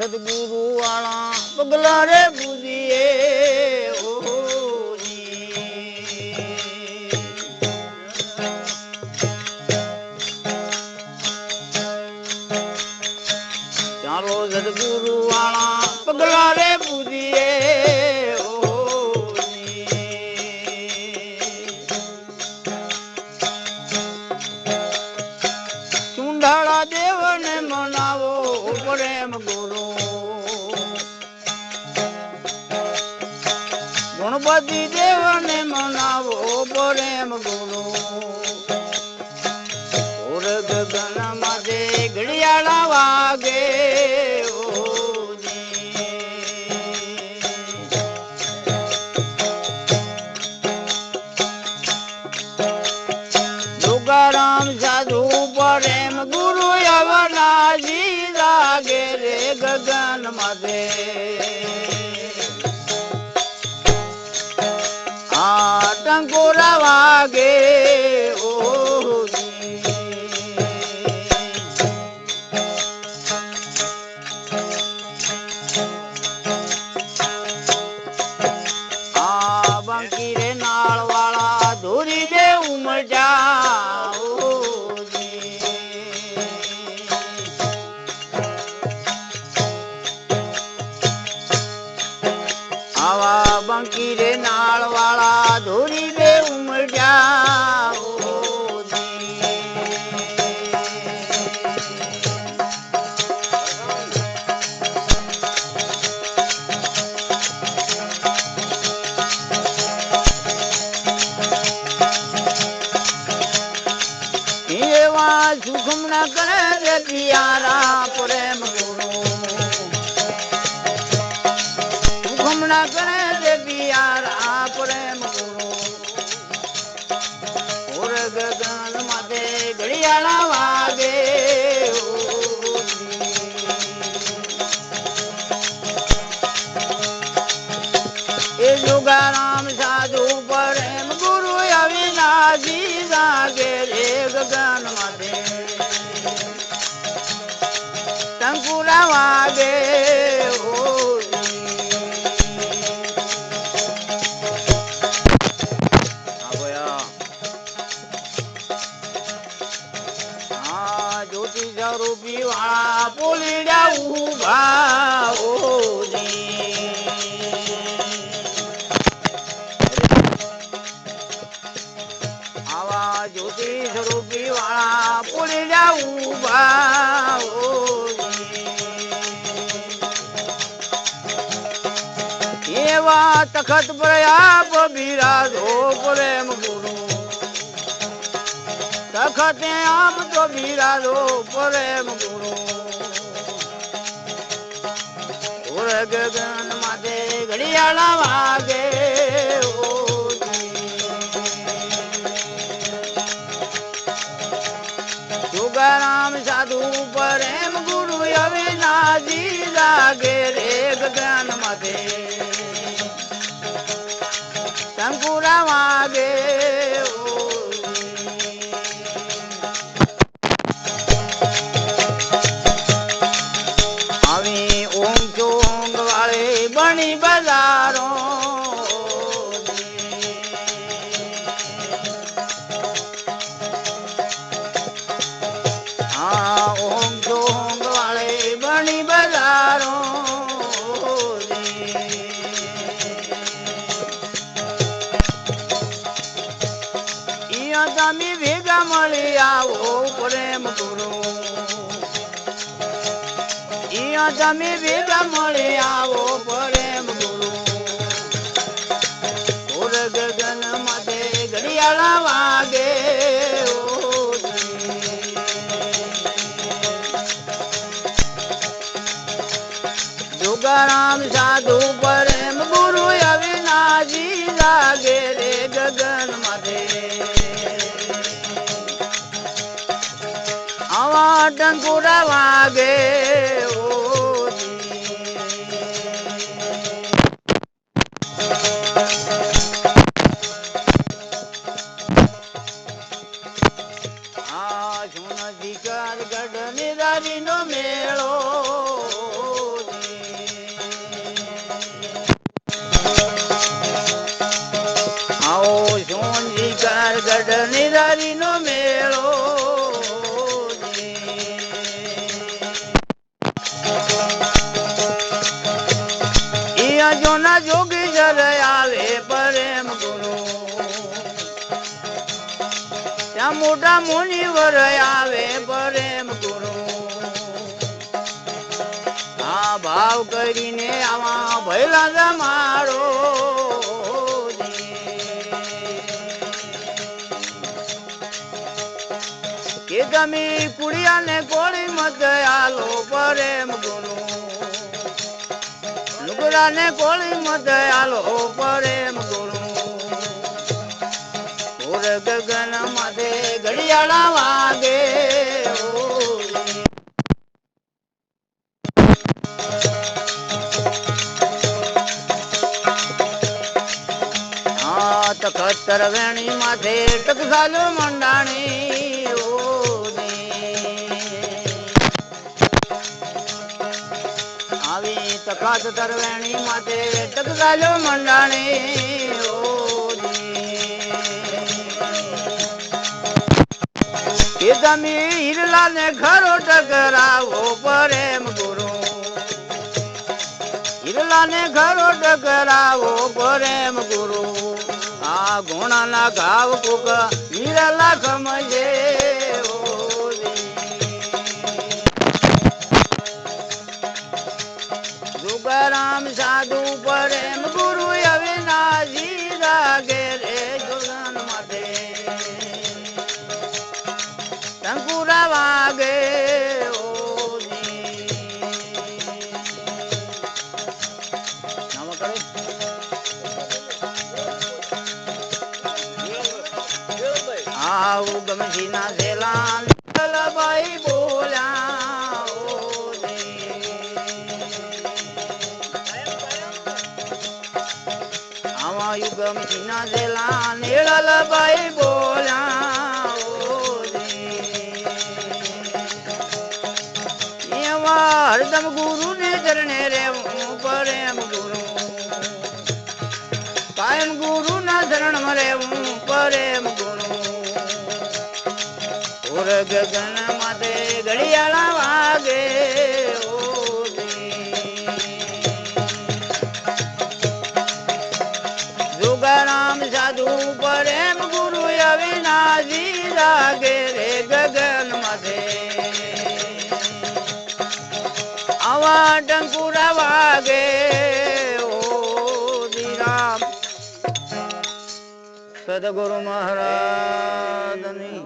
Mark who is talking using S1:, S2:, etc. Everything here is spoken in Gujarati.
S1: સદગુરુ વાળા પગલા રે પૂજીએ ચાલો સદગુરુ વાળા પગલા રે પૂજીએ ચુંડાળા દેવને મનાવો પ્રેમ ગુરુ ગણપતિ દેવને મનાવો પ્રેમ ગુરુ ગગન માથે ઘડિયાળા વાગે જોગારામ સાધુ પ્રેમ ગુરુ યવનાજી લાગે રે ગગન માથે આ ટંકોરા વાગે બાંકી રે નાળ વાળા ધોરી દે ઉમજા આવા બાંકી રે નાળ વાળા ધોરી દે ઉમજા સુખમ ના કરે રે પિયારા પ્રેમ ગુરુ સુખમ ના કરે રે પિયારા પ્રેમ ગુરુ ઓર ગગન માથે ઘડિયાળા વાગે એ જોગારામ સાધુ પ્રેમ ગુરુ અવિનાશી જાગે રે ગગન માથે ટંકુરા વાગે જ્યોતિ સ્વરૂપી વાળા પોલીડા ઉભા આવા જ્યોતિ સ્વરૂપી વાળા પોલીડા ઉભા એવા તખત પ્રયાપ બિરાજો પ્રેમ ગુરુ તખતે આપ તો બિરાજો પ્રેમ ગુરુ ગગન માથે ઘડિયાળા વાગે જોગારામ સાધુ પ્રેમ ગુરુ અવિનાશી લાગે રે ગગન માથે ટંકુરા વાગે આવી ઓમ ચોંગ વાળે બની બજારો હા ઓમ ચોંગ વાળે બની બજારો તમે ભેગા મળી આવો પ્રેમ ગુરુ તમે ભેગા મળી આવો પ્રેમ ગુરુ ગગન માથે ઘડિયાળા વાગે જોગારામ સાધુ પ્રેમ ગુરુ અવિનાશી લાગે રે ગગન માથે આવા ટંકુરા વાગે આ સુનધિકાર ગઢ નિરારી નો મેળો મુનિવર આવે પ્રેમ ગુરુ આ ભાવ કરીને આવા ભૈલા જમાડો કે તમે કુડિયાને કોળી મત આલો પ્રેમ ગુરુ લુગડાને કોળી મત આલો પ્રેમ ગુરુ ગગન માથે ઘડિયાળા વાગે તખતર વેણી માથે ટકસાલો મંડાણી આવી તખતર વેણી માથે ટકસાલો મંડાણી કે તમે હીરલા ને ખરો ટકરાવો પ્રેમ ગુરુ હીરલા ને ખરો ટકરાવો પ્રેમ ગુરુ આ ગુણાના ઘાવ કુક હીરલા ખમજે જુગારામ સાધુ પ્રેમ ગુરુ અવિનાશી લાગે રે જોગન માથે ટંકુરા વાગે આવું ગમજી ના સેલા ભાઈ બોલ્યા આવા યુગમજી ના સેલા નીળલભાઈ બોલ્યા હરદમ ગુરુ ને ચરણે રેવું પ્રેમ ગુરુ કાયમ ગુરુ ના ચરણ માં રેવું પ્રેમ ગુરુ ગગન માથે ઘડિયાળા વાગે જોગારામ સાધુ પ્રેમ ગુરુ અવિનાશી લાગે રે ગગન માથે આવા ટંકુરા વાગે ઓ રામ સદગુરુ મહારાજની